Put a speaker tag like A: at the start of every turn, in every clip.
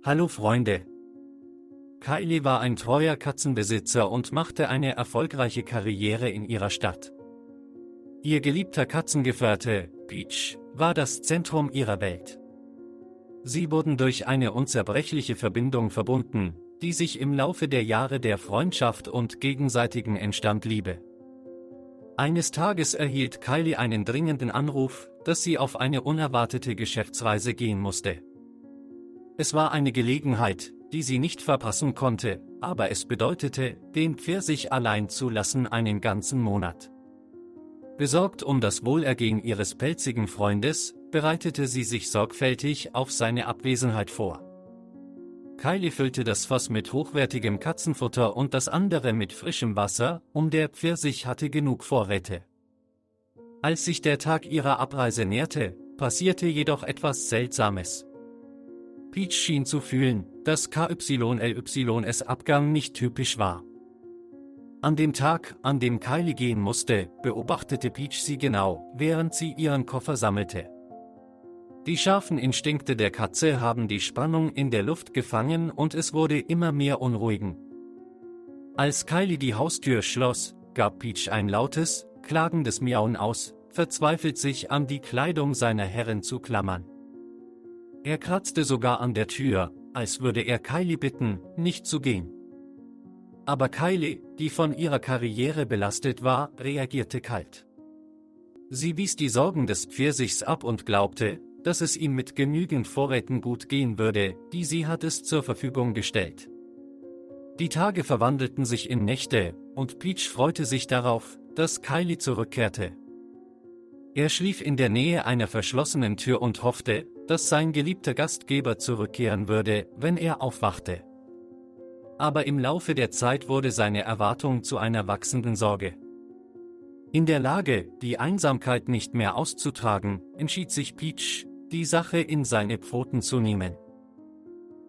A: Hallo Freunde! Kylie war ein treuer Katzenbesitzer und machte eine erfolgreiche Karriere in ihrer Stadt. Ihr geliebter Katzengefährte, Peach, war das Zentrum ihrer Welt. Sie wurden durch eine unzerbrechliche Verbindung verbunden, die sich im Laufe der Jahre der Freundschaft und gegenseitigen entstand Liebe. Eines Tages erhielt Kylie einen dringenden Anruf, dass sie auf eine unerwartete Geschäftsreise gehen musste. Es war eine Gelegenheit, die sie nicht verpassen konnte, aber es bedeutete, den Pfirsich allein zu lassen einen ganzen Monat. Besorgt um das Wohlergehen ihres pelzigen Freundes, bereitete sie sich sorgfältig auf seine Abwesenheit vor. Kylie füllte das Fass mit hochwertigem Katzenfutter und das andere mit frischem Wasser, der Pfirsich hatte genug Vorräte. Als sich der Tag ihrer Abreise näherte, passierte jedoch etwas Seltsames. Peach schien zu fühlen, dass KYLYs Abgang nicht typisch war. An dem Tag, an dem Kylie gehen musste, beobachtete Peach sie genau, während sie ihren Koffer sammelte. Die scharfen Instinkte der Katze haben die Spannung in der Luft gefangen und es wurde immer mehr unruhig. Als Kylie die Haustür schloss, gab Peach ein lautes, klagendes Miauen aus, verzweifelt sich an die Kleidung seiner Herrin zu klammern. Er kratzte sogar an der Tür, als würde er Kylie bitten, nicht zu gehen. Aber Kylie, die von ihrer Karriere belastet war, reagierte kalt. Sie wies die Sorgen des Pfirsichs ab und glaubte, dass es ihm mit genügend Vorräten gut gehen würde, die sie hat es zur Verfügung gestellt. Die Tage verwandelten sich in Nächte, und Peach freute sich darauf, dass Kylie zurückkehrte. Er schlief in der Nähe einer verschlossenen Tür und hoffte, dass sein geliebter Gastgeber zurückkehren würde, wenn er aufwachte. Aber im Laufe der Zeit wurde seine Erwartung zu einer wachsenden Sorge. In der Lage, die Einsamkeit nicht mehr auszutragen, entschied sich Peach, die Sache in seine Pfoten zu nehmen.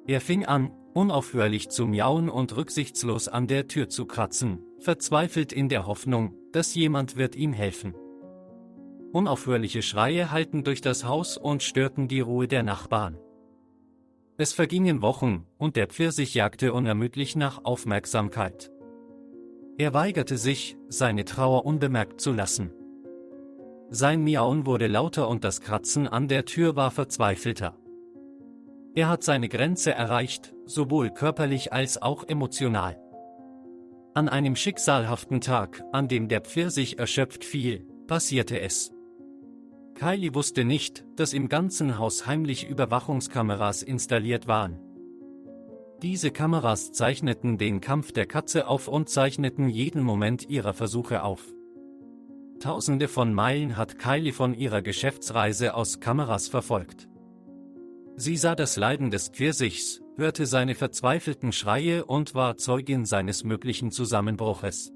A: Er fing an, unaufhörlich zu miauen und rücksichtslos an der Tür zu kratzen, verzweifelt in der Hoffnung, dass jemand wird ihm helfen. Unaufhörliche Schreie hallten durch das Haus und störten die Ruhe der Nachbarn. Es vergingen Wochen, und der Pfirsich jagte unermüdlich nach Aufmerksamkeit. Er weigerte sich, seine Trauer unbemerkt zu lassen. Sein Miauen wurde lauter und das Kratzen an der Tür war verzweifelter. Er hat seine Grenze erreicht, sowohl körperlich als auch emotional. An einem schicksalhaften Tag, an dem der Pfirsich erschöpft fiel, passierte es. Kylie wusste nicht, dass im ganzen Haus heimlich Überwachungskameras installiert waren. Diese Kameras zeichneten den Kampf der Katze auf und zeichneten jeden Moment ihrer Versuche auf. Tausende von Meilen hat Kylie von ihrer Geschäftsreise aus Kameras verfolgt. Sie sah das Leiden des Pfirsichs, hörte seine verzweifelten Schreie und war Zeugin seines möglichen Zusammenbruches.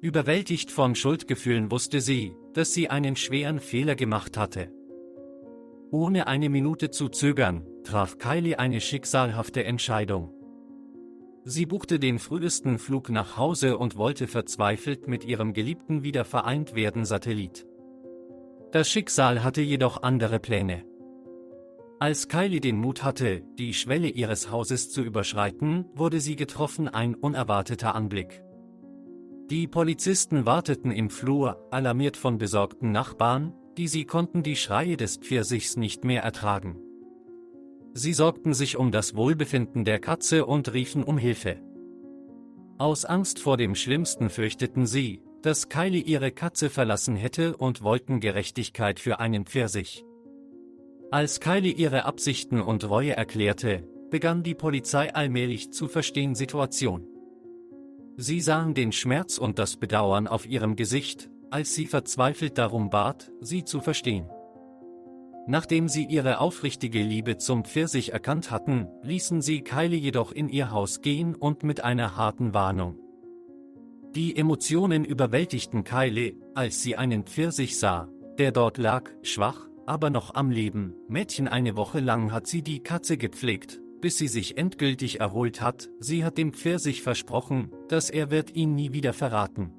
A: Überwältigt von Schuldgefühlen wusste sie, dass sie einen schweren Fehler gemacht hatte. Ohne eine Minute zu zögern, traf Kylie eine schicksalhafte Entscheidung. Sie buchte den frühesten Flug nach Hause und wollte verzweifelt mit ihrem geliebten wieder vereint werden Satellit. Das Schicksal hatte jedoch andere Pläne. Als Kylie den Mut hatte, die Schwelle ihres Hauses zu überschreiten, wurde sie getroffen, ein unerwarteter Anblick. Die Polizisten warteten im Flur, alarmiert von besorgten Nachbarn, sie konnten die Schreie des Pfirsichs nicht mehr ertragen. Sie sorgten sich um das Wohlbefinden der Katze und riefen um Hilfe. Aus Angst vor dem Schlimmsten fürchteten sie, dass Kylie ihre Katze verlassen hätte und wollten Gerechtigkeit für einen Pfirsich. Als Kylie ihre Absichten und Reue erklärte, begann die Polizei allmählich zu verstehen Situation. Sie sahen den Schmerz und das Bedauern auf ihrem Gesicht, als sie verzweifelt darum bat, sie zu verstehen. Nachdem sie ihre aufrichtige Liebe zum Pfirsich erkannt hatten, ließen sie Kylie jedoch in ihr Haus gehen und mit einer harten Warnung. Die Emotionen überwältigten Kylie, als sie einen Pfirsich sah, der dort lag, schwach, aber noch am Leben. Mädchen, eine Woche lang hat sie die Katze gepflegt, bis sie sich endgültig erholt hat. Sie hat dem Pfirsich versprochen, dass er wird ihn nie wieder verraten.